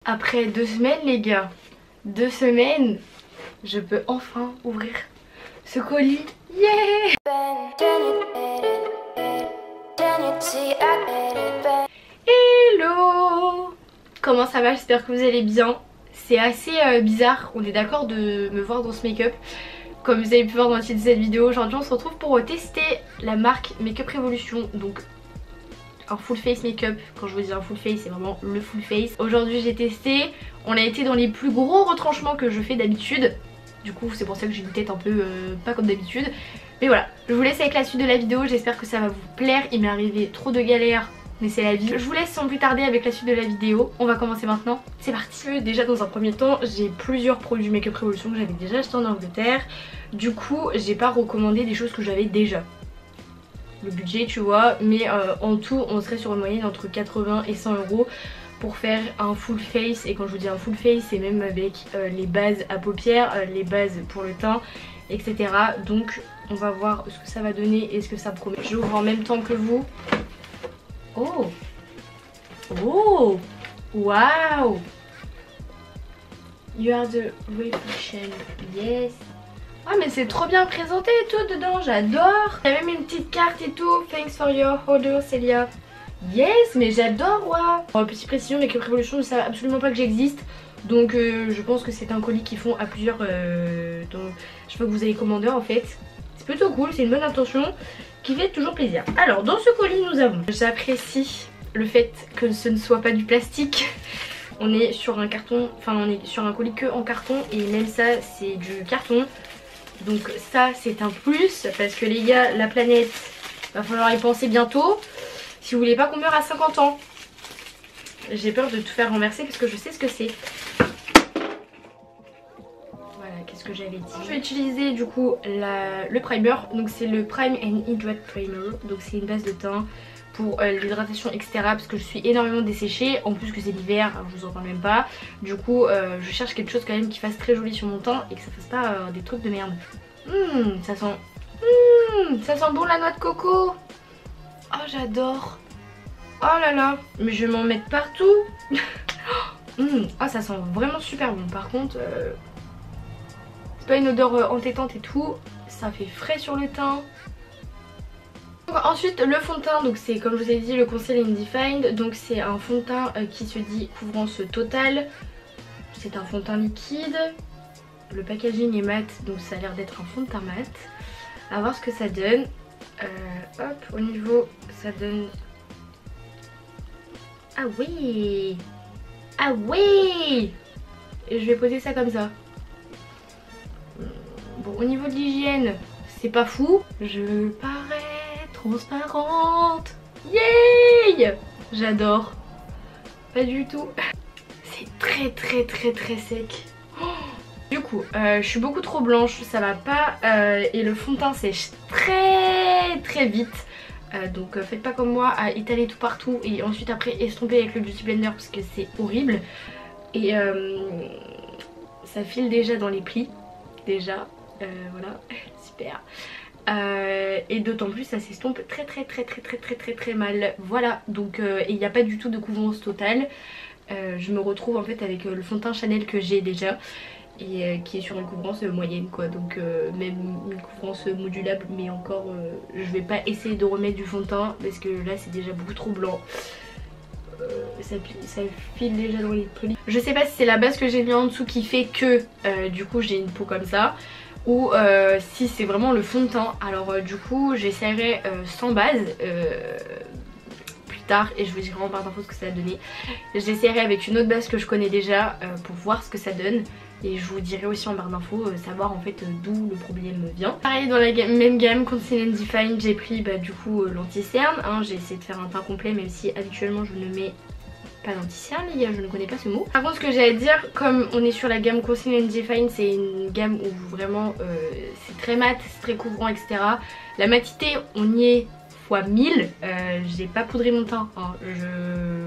Après 2 semaines les gars, 2 semaines, je peux enfin ouvrir ce colis. Yeah! Hello! Comment ça va? J'espère que vous allez bien. C'est assez bizarre, on est d'accord de me voir dans ce make-up. Comme vous avez pu voir dans le titre de cette vidéo, aujourd'hui on se retrouve pour tester la marque Makeup Revolution. Donc un full face make-up. Quand je vous dis un full face, c'est vraiment le full face. Aujourd'hui j'ai testé, on a été dans les plus gros retranchements que je fais d'habitude. Du coup c'est pour ça que j'ai une tête un peu pas comme d'habitude. Mais voilà, je vous laisse avec la suite de la vidéo, j'espère que ça va vous plaire. Il m'est arrivé trop de galères, mais c'est la vie. Je vous laisse sans plus tarder avec la suite de la vidéo. On va commencer maintenant, c'est parti. Déjà dans un premier temps, j'ai plusieurs produits Makeup Revolution que j'avais déjà acheté en Angleterre. Du coup j'ai pas recommandé des choses que j'avais déjà. Le budget tu vois, mais en tout on serait sur une moyenne entre 80 et 100 € pour faire un full face. Et quand je vous dis un full face, c'est même avec les bases à paupières, les bases pour le teint, etc. Donc on va voir ce que ça va donner et ce que ça promet. J'ouvre en même temps que vous. Oh, oh, wow, you are the reflection, yes. Ah mais c'est trop bien présenté et tout dedans, j'adore. Il y a même une petite carte et tout. Thanks for your order Célia. Yes, mais j'adore, waouh. Petite précision, Makeup Revolution ne savent absolument pas que j'existe. Donc je pense que c'est un colis qu'ils font à plusieurs je veux que vous ayez commandé en fait. C'est plutôt cool, c'est une bonne intention qui fait toujours plaisir. Alors dans ce colis nous avons, j'apprécie le fait que ce ne soit pas du plastique. On est sur un carton, enfin on est sur un colis que en carton et même ça c'est du carton. Donc ça c'est un plus parce que les gars, la planète, va falloir y penser bientôt. Si vous voulez pas qu'on meure à 50 ans. J'ai peur de tout faire renverser parce que je sais ce que c'est. Voilà, qu'est-ce que j'avais dit. Je vais utiliser du coup le primer. Donc c'est le Prime and Hydrate Primer. Donc c'est une base de teint pour l'hydratation etc. Parce que je suis énormément desséchée. En plus que c'est l'hiver, je vous en parle même pas. Du coup je cherche quelque chose quand même qui fasse très joli sur mon teint et que ça fasse pas des trucs de merde. Ça sent bon la noix de coco. Oh j'adore. Oh là là, mais je vais m'en mettre partout. Ah ça sent vraiment super bon. Par contre c'est pas une odeur entêtante et tout. Ça fait frais sur le teint. Ensuite le fond de teint, donc c'est comme je vous ai dit le Conceal and Define. Donc c'est un fond de teint qui se dit couvrance totale. C'est un fond de teint liquide. Le packaging est mat, donc ça a l'air d'être un fond de teint mat. A voir ce que ça donne. Hop, au niveau ça donne... Ah oui. Ah oui. Et je vais poser ça comme ça. Bon au niveau de l'hygiène c'est pas fou. Je parais transparente. Yay. J'adore. Pas du tout. C'est très sec. Oh. Du coup je suis beaucoup trop blanche, ça va pas et le fond de teint sèche très vite. Donc faites pas comme moi à étaler tout partout et ensuite après estomper avec le Beauty Blender parce que c'est horrible. Et ça file déjà dans les plis. Déjà voilà, super. Et d'autant plus ça s'estompe très mal. Voilà, donc il n'y a pas du tout de couvrance totale. Je me retrouve en fait avec le fond de teint Chanel que j'ai déjà et qui est sur une couvrance moyenne quoi, donc même une couvrance modulable, mais encore je vais pas essayer de remettre du fond de teint parce que là c'est déjà beaucoup trop blanc. Ça file déjà dans les plis. Je sais pas si c'est la base que j'ai mis en dessous qui fait que du coup j'ai une peau comme ça ou si c'est vraiment le fond de teint. Alors du coup j'essaierai sans base plus tard et je vous dirai en barre d'infos ce que ça a donné. J'essaierai avec une autre base que je connais déjà pour voir ce que ça donne. Et je vous dirai aussi en barre d'infos savoir en fait d'où le problème vient. Pareil dans la même gamme Conceal and Define, j'ai pris du coup l'anti-cerne. J'ai essayé de faire un teint complet même si habituellement je ne mets pas d'anti-cerne les gars, je ne connais pas ce mot. Par contre ce que j'ai à dire, comme on est sur la gamme Conceal and Define, c'est une gamme où vraiment c'est très mat, c'est très couvrant etc. La matité on y est x 1000, j'ai pas poudré mon teint,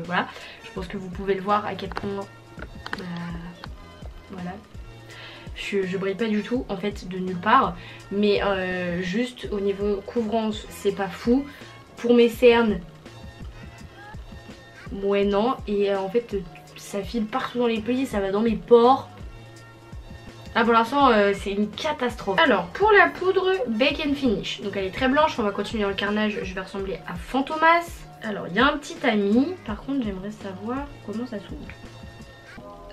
voilà. Je pense que vous pouvez le voir à quel point voilà, je brille pas du tout en fait de nulle part, mais juste au niveau couvrance c'est pas fou. Pour mes cernes ouais non, et en fait ça file partout dans les plis, ça va dans mes pores. Là pour l'instant c'est une catastrophe. Alors pour la poudre Bake and Finish, donc elle est très blanche, on va continuer dans le carnage, je vais ressembler à Fantomas. Alors il y a un petit ami, par contre j'aimerais savoir comment ça s'ouvre.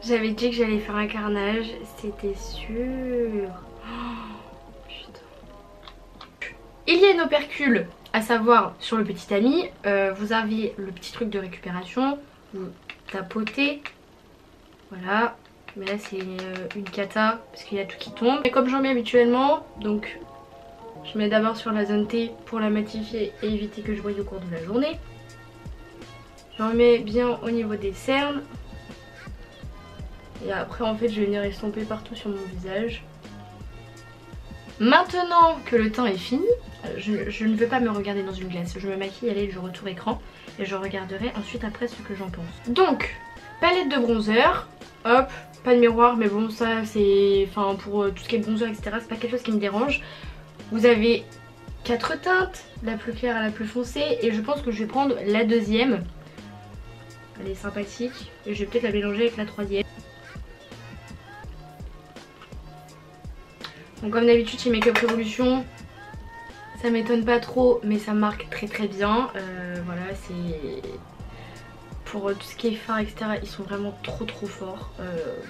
J'avais dit que j'allais faire un carnage, c'était sûr. Oh, putain. Il y a une opercule, à savoir sur le petit ami, vous avez le petit truc de récupération, vous tapotez, voilà. Mais là c'est une cata parce qu'il y a tout qui tombe. Et comme j'en mets habituellement, donc je mets d'abord sur la zone T pour la matifier et éviter que je broye au cours de la journée. J'en mets bien au niveau des cernes. Et après en fait je vais venir estomper partout sur mon visage. Maintenant que le teint est fini, je ne veux pas me regarder dans une glace. Je me maquille, allez, je retourne écran et je regarderai ensuite après ce que j'en pense. Donc, palette de bronzer, hop, pas de miroir, mais bon ça c'est, enfin pour tout ce qui est bronzer etc, c'est pas quelque chose qui me dérange. Vous avez 4 teintes, la plus claire à la plus foncée, et je pense que je vais prendre la deuxième. Elle est sympathique, et je vais peut-être la mélanger avec la troisième. Donc comme d'habitude chez Make Up Revolution, ça m'étonne pas trop mais ça marque très très bien. Voilà, c'est pour tout ce qui est fard etc, ils sont vraiment trop forts.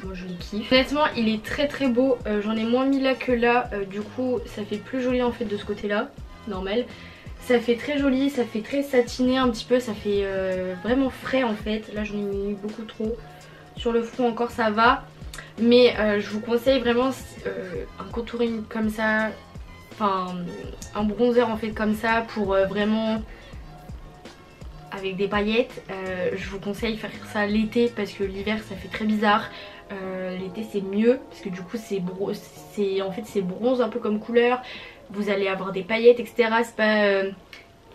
Moi je les kiffe. Honnêtement il est très très beau, j'en ai moins mis là que là, du coup ça fait plus joli en fait de ce côté là, normal. Ça fait très joli, ça fait très satiné un petit peu, ça fait vraiment frais en fait. Là j'en ai mis beaucoup trop. Sur le front encore ça va. Mais je vous conseille vraiment un contouring comme ça, enfin un bronzer en fait comme ça pour vraiment avec des paillettes. Je vous conseille faire ça l'été parce que l'hiver ça fait très bizarre. L'été c'est mieux parce que du coup c'est bronze un peu comme couleur. Vous allez avoir des paillettes etc. C'est pas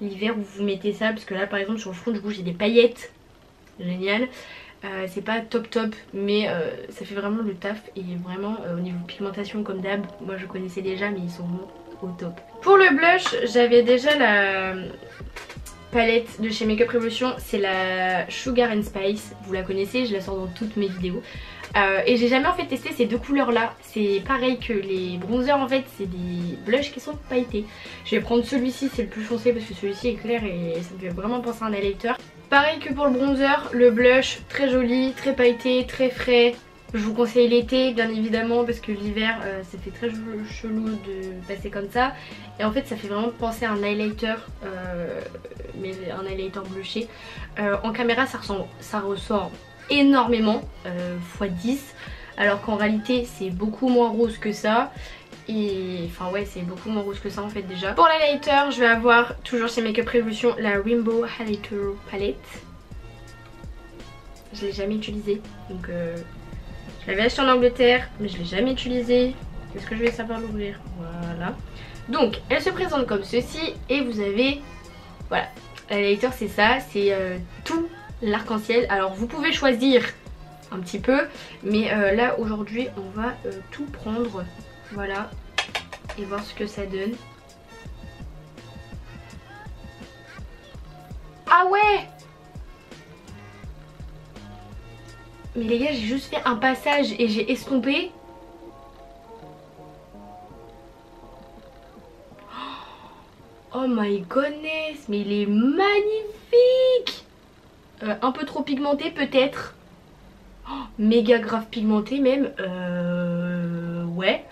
l'hiver où vous mettez ça parce que là par exemple sur le front du coup j'ai des paillettes. Génial. C'est pas top mais ça fait vraiment le taf et vraiment au niveau pigmentation comme d'hab, moi je connaissais déjà mais ils sont au top. Pour le blush j'avais déjà la palette de chez Make Up Revolution, c'est la Sugar and Spice, vous la connaissez, je la sors dans toutes mes vidéos. Et j'ai jamais en fait testé ces deux couleurs là, c'est pareil que les bronzers en fait, c'est des blushs qui sont pailletés. Je vais prendre celui-ci, c'est le plus foncé parce que celui-ci est clair et ça me fait vraiment penser à un highlighter. Pareil que pour le bronzer, le blush très joli, très pailleté, très frais. Je vous conseille l'été bien évidemment parce que l'hiver ça fait très chelou de passer comme ça. Et en fait ça fait vraiment penser à un highlighter, mais un highlighter blushé. En caméra ça ressort énormément, x10. Alors qu'en réalité c'est beaucoup moins rose que ça. Et enfin ouais c'est beaucoup moins rose que ça en fait déjà. Pour l'highlighter je vais avoir toujours chez Make Up Revolution la Rainbow Highlighter Palette. Je l'ai jamais utilisée donc je l'avais acheté en Angleterre mais je l'ai jamais utilisée. Est-ce que je vais savoir l'ouvrir? Voilà. Donc elle se présente comme ceci et vous avez, voilà, l'highlighter c'est ça, c'est tout l'arc-en-ciel. Alors vous pouvez choisir un petit peu mais là aujourd'hui on va tout prendre. Voilà, et voir ce que ça donne. Ah ouais! Mais les gars, j'ai juste fait un passage et j'ai estompé. Oh my goodness, mais il est magnifique! Un peu trop pigmenté peut-être. Oh, méga grave pigmenté même. Ouais.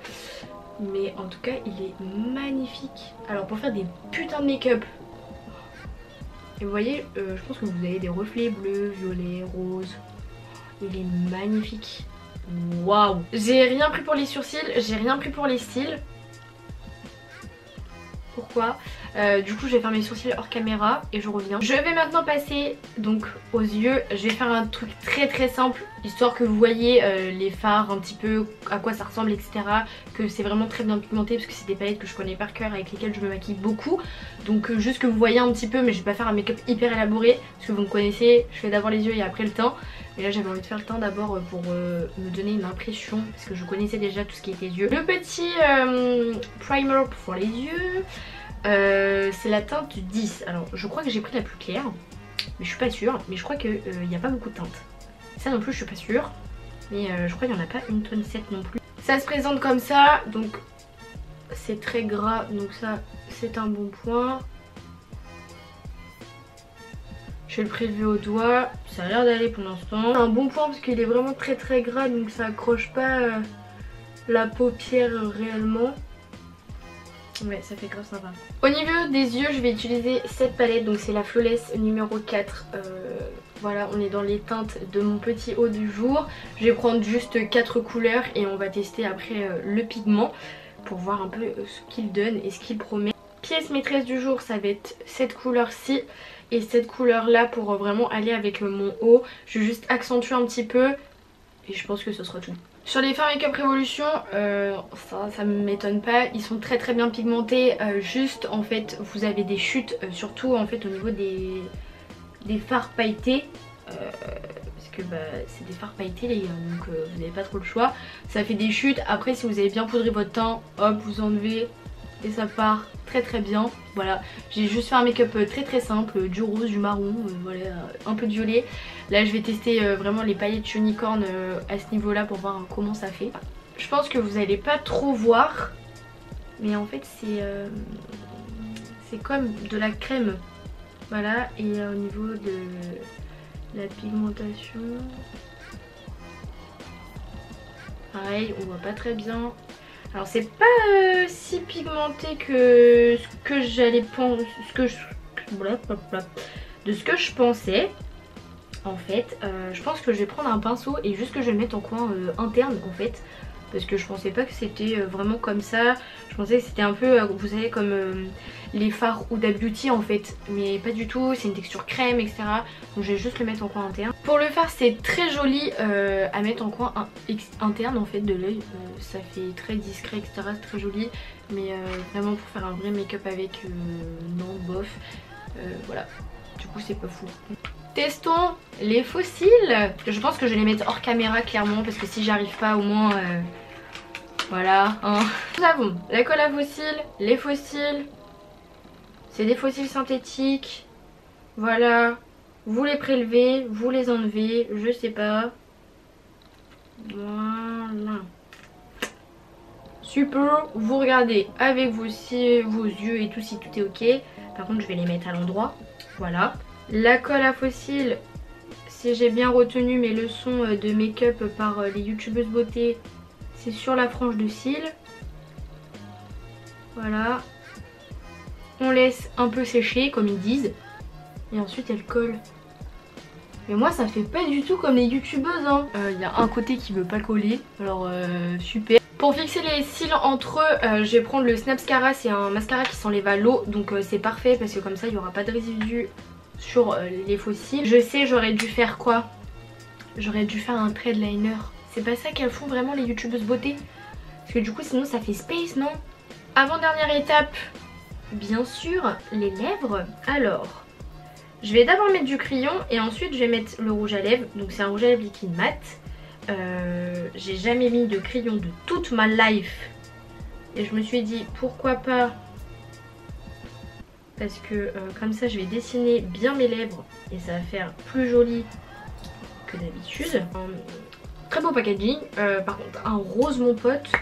Mais en tout cas il est magnifique. Alors pour faire des putains de make-up, et vous voyez je pense que vous avez des reflets bleus, violets, roses. Il est magnifique. Waouh. J'ai rien pris pour les sourcils, j'ai rien pris pour les cils. Pourquoi? Du coup je vais faire mes sourcils hors caméra et je reviens. Je vais maintenant passer donc aux yeux. Je vais faire un truc très simple histoire que vous voyez les fards un petit peu à quoi ça ressemble etc. Que c'est vraiment très bien pigmenté parce que c'est des palettes que je connais par cœur avec lesquelles je me maquille beaucoup. Donc juste que vous voyez un petit peu, mais je vais pas faire un make-up hyper élaboré parce que vous me connaissez, je fais d'abord les yeux et après le teint. Mais là j'avais envie de faire le teint d'abord pour me donner une impression parce que je connaissais déjà tout ce qui était yeux. Le petit primer pour les yeux. C'est la teinte 10. Alors je crois que j'ai pris la plus claire, mais je suis pas sûre. Mais je crois qu'il n'y a pas beaucoup de teintes. Ça non plus je suis pas sûre. Mais je crois qu'il n'y en a pas 1,7 tonne non plus. Ça se présente comme ça, donc c'est très gras, donc ça c'est un bon point. Je vais le prélever au doigt, ça a l'air d'aller pour l'instant. C'est un bon point parce qu'il est vraiment très gras, donc ça accroche pas la paupière réellement. Ouais, ça fait grave sympa. Au niveau des yeux, je vais utiliser cette palette, donc c'est la Flawless numéro 4. Voilà, on est dans les teintes de mon petit haut du jour. Je vais prendre juste 4 couleurs et on va tester après le pigment pour voir un peu ce qu'il donne et ce qu'il promet. Pièce maîtresse du jour, ça va être cette couleur-ci et cette couleur-là pour vraiment aller avec mon haut. Je vais juste accentuer un petit peu et je pense que ce sera tout. Sur les fards Make Up Revolution, ça me m'étonne pas, ils sont très bien pigmentés. Juste en fait vous avez des chutes, surtout en fait au niveau des fards pailletés. Parce que c'est des fards pailletés les gars, donc vous n'avez pas trop le choix. Ça fait des chutes, après si vous avez bien poudré votre teint, hop vous enlevez et ça part très bien. Voilà, j'ai juste fait un make-up très simple, du rose, du marron, voilà, un peu de violet. Là je vais tester vraiment les paillettes unicorn à ce niveau là pour voir comment ça fait. Je pense que vous allez pas trop voir, mais en fait c'est comme de la crème. Voilà, et au niveau de la pigmentation, pareil, on voit pas très bien. Alors c'est pas si pigmenté que ce que j'allais penser, de ce que je pensais. En fait, je pense que je vais prendre un pinceau et juste que je vais le mettre en coin interne en fait. Parce que je pensais pas que c'était vraiment comme ça. Je pensais que c'était un peu, vous savez, comme les fards Huda Beauty en fait. Mais pas du tout, c'est une texture crème, etc. Donc je vais juste le mettre en coin interne. Pour le fard, c'est très joli à mettre en coin interne en fait de l'œil. Ça fait très discret, etc. C'est très joli. Mais vraiment pour faire un vrai make-up avec, non, bof. Voilà, du coup c'est pas fou. Testons les fossiles. Je pense que je vais les mettre hors caméra clairement parce que si j'arrive pas au moins voilà hein. Nous avons la colle à fossiles, les fossiles. C'est des fossiles synthétiques. Voilà. Vous les prélevez, vous les enlevez, je sais pas. Voilà. Super, vous regardez avec vos yeux et tout si tout est ok. Par contre je vais les mettre à l'endroit. Voilà. La colle à fossiles, si j'ai bien retenu mes leçons de make-up par les youtubeuses beauté, c'est sur la frange de cils. Voilà. On laisse un peu sécher comme ils disent. Et ensuite elle colle. Mais moi ça fait pas du tout comme les youtubeuses hein. Y a un côté qui veut pas coller. Alors super. Pour fixer les cils entre eux, je vais prendre le Snapscara. C'est un mascara qui s'enlève à l'eau. Donc c'est parfait parce que comme ça il n'y aura pas de résidus sur les fossiles. Je sais, j'aurais dû faire quoi? J'aurais dû faire un thread liner. C'est pas ça qu'elles font vraiment les youtubeuses beauté? Parce que du coup sinon ça fait space, non? Avant dernière étape, bien sûr, les lèvres. Alors, je vais d'abord mettre du crayon et ensuite je vais mettre le rouge à lèvres. Donc c'est un rouge à lèvres liquide mat. J'ai jamais mis de crayon de toute ma life. Et je me suis dit pourquoi pas, parce que comme ça je vais dessiner bien mes lèvres et ça va faire plus joli que d'habitude. Très beau packaging, par contre un rose mon pote.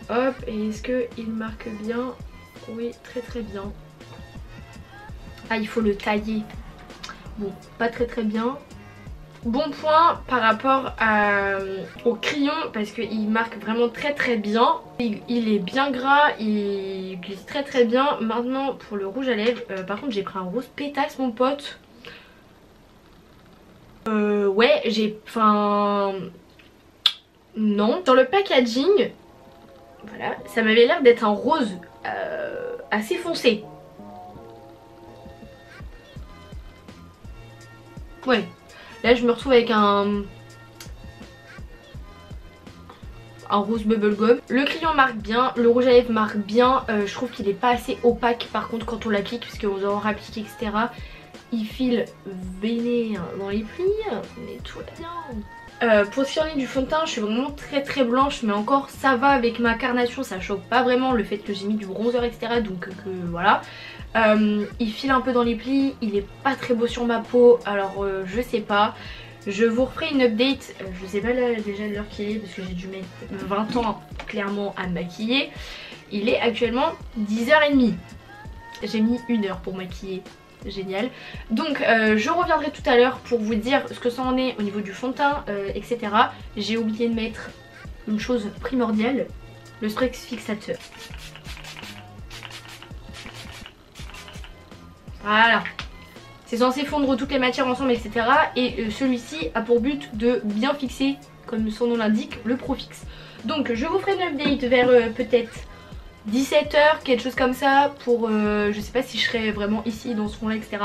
Hop, et est-ce qu'il marque bien? Oui, très bien. Ah, il faut le tailler. Bon, pas très bien. Bon point par rapport au crayon parce qu'il marque vraiment très bien. Il est bien gras, il glisse très bien. Maintenant pour le rouge à lèvres, par contre j'ai pris un rose pétasse mon pote. Ouais j'ai... Enfin... Non. Sur le packaging, voilà, ça m'avait l'air d'être un rose assez foncé. Ouais. Là je me retrouve avec un rose bubblegum. Le crayon marque bien, le rouge à lèvres marque bien. Je trouve qu'il est pas assez opaque par contre quand on l'applique, puisque on aura appliqué etc. Il file vénère dans les plis, mais tout va bien. Pour ce qui en est du fond de teint, je suis vraiment très blanche, mais encore ça va avec ma carnation, ça choque pas vraiment le fait que j'ai mis du bronzer etc. Donc voilà. Il file un peu dans les plis, il est pas très beau sur ma peau, alors je sais pas. Je vous referai une update, je sais pas là, déjà l'heure qu'il est parce que j'ai dû mettre 20 ans clairement à me maquiller. Il est actuellement 10h30. J'ai mis 1 heure pour maquiller. Génial. Donc je reviendrai tout à l'heure pour vous dire ce que ça en est au niveau du fond de teint, etc. J'ai oublié de mettre une chose primordiale, le spray fixateur. Voilà. C'est censé fondre toutes les matières ensemble, etc. Et celui-ci a pour but de bien fixer, comme son nom l'indique, le Pro Fix. Donc je vous ferai une update vers peut-être 17h, quelque chose comme ça, pour je sais pas si je serai vraiment ici dans ce fond là, etc.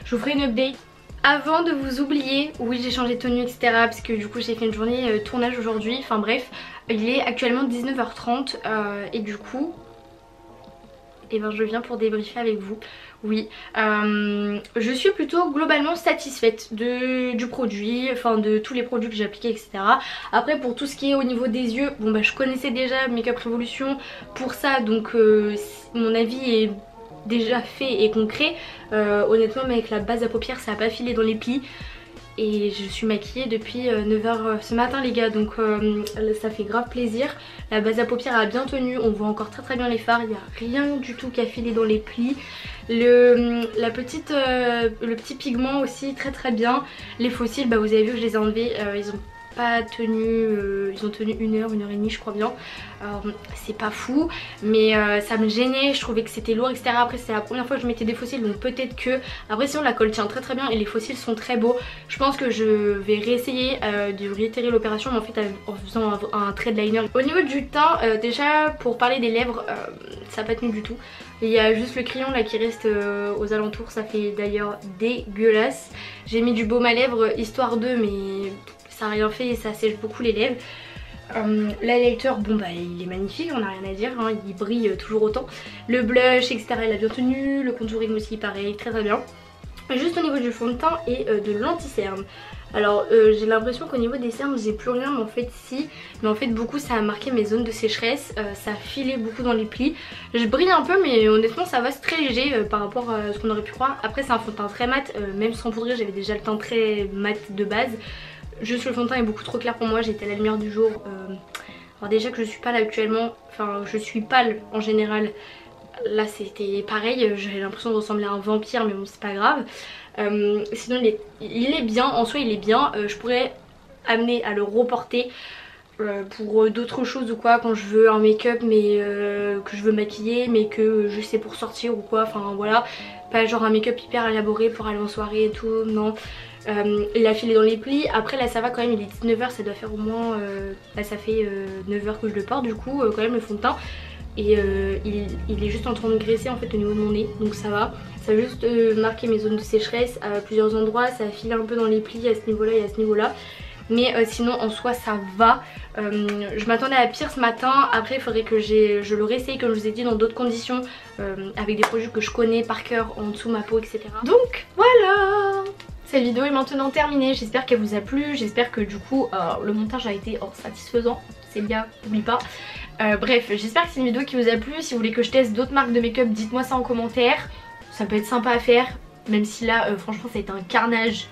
Je vous ferai une update. Avant de vous oublier, oui j'ai changé de tenue, etc. parce que du coup j'ai fait une journée tournage aujourd'hui, enfin bref. Il est actuellement 19h30 et du coup et ben je viens pour débriefer avec vous. Oui, je suis plutôt globalement satisfaite du produit, enfin de tous les produits que j'ai appliqués, etc. Après pour tout ce qui est au niveau des yeux, bon bah je connaissais déjà Makeup Revolution pour ça, donc mon avis est déjà fait et concret. Honnêtement mais avec la base à paupières ça a pas filé dans les plis. Et je suis maquillée depuis 9h ce matin les gars, donc ça fait grave plaisir. La base à paupières a bien tenu, on voit encore très bien les fards, il n'y a rien du tout qui a filé dans les plis. Le petit pigment aussi très bien. Les fossiles, bah vous avez vu que je les ai enlevés, ils ont pas tenu, ils ont tenu 1 heure, 1h30 je crois bien. C'est pas fou mais ça me gênait, je trouvais que c'était lourd, etc. Après c'est la première fois que je mettais des fossiles, donc peut-être que après sinon la colle tient très bien et les fossiles sont très beaux. Je pense que je vais réessayer de réitérer l'opération mais en fait en faisant un trait de liner. Au niveau du teint, déjà pour parler des lèvres, ça n'a pas tenu du tout. Il y a juste le crayon là qui reste aux alentours, ça fait d'ailleurs dégueulasse. J'ai mis du baume à lèvres histoire de, mais ça n'a rien fait et ça sèche beaucoup les lèvres. L'highlighter, bon bah il est magnifique, on n'a rien à dire, hein, il brille toujours autant. Le blush, etc. il a bien tenu, le contouring aussi pareil, très bien. Juste au niveau du fond de teint et de l'anti-cerne. Alors j'ai l'impression qu'au niveau des cernes j'ai plus rien, mais en fait si. Mais en fait beaucoup ça a marqué mes zones de sécheresse, ça a filé beaucoup dans les plis. Je brille un peu mais honnêtement ça va, c'est très léger par rapport à ce qu'on aurait pu croire. Après c'est un fond de teint très mat, même sans poudrer j'avais déjà le teint très mat de base. Juste le fond de teint est beaucoup trop clair pour moi, j'étais à la lumière du jour. Alors déjà que je suis pâle actuellement, enfin je suis pâle en général. Là c'était pareil, j'avais l'impression de ressembler à un vampire mais bon c'est pas grave. Sinon il est bien, en soi il est bien, je pourrais amener à le reporter pour d'autres choses ou quoi, quand je veux un make-up mais que je veux maquiller mais que je sais pour sortir ou quoi, enfin voilà. Pas genre un make-up hyper élaboré pour aller en soirée et tout, non. Il a filé dans les plis, après là ça va quand même, il est 19h, ça doit faire au moins, là ça fait 9h que je le porte du coup quand même le fond de teint. Et il est juste en train de graisser en fait au niveau de mon nez, donc ça va. Ça a juste marqué mes zones de sécheresse à plusieurs endroits, ça a filé un peu dans les plis à ce niveau là et à ce niveau là. Mais sinon en soi ça va. Je m'attendais à pire ce matin, après il faudrait que je le réessaye comme je vous ai dit dans d'autres conditions, avec des produits que je connais par cœur en dessous ma peau, etc. Donc voilà, cette vidéo est maintenant terminée, j'espère qu'elle vous a plu, j'espère que du coup le montage a été satisfaisant, c'est bien, n'oublie pas. Bref, j'espère que c'est une vidéo qui vous a plu. Si vous voulez que je teste d'autres marques de make-up, dites-moi ça en commentaire. Ça peut être sympa à faire, même si là franchement ça a été un carnage.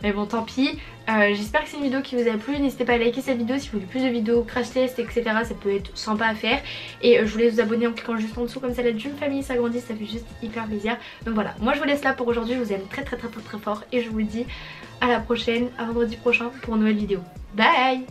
Mais bon tant pis. J'espère que c'est une vidéo qui vous a plu. N'hésitez pas à liker cette vidéo si vous voulez plus de vidéos crash test, etc. Ça peut être sympa à faire. Et je vous laisse vous abonner en cliquant juste en dessous, comme ça la Jum famille s'agrandit, ça fait juste hyper plaisir. Donc voilà, moi je vous laisse là pour aujourd'hui. Je vous aime très fort et je vous dis à la prochaine, à vendredi prochain pour une nouvelle vidéo. Bye.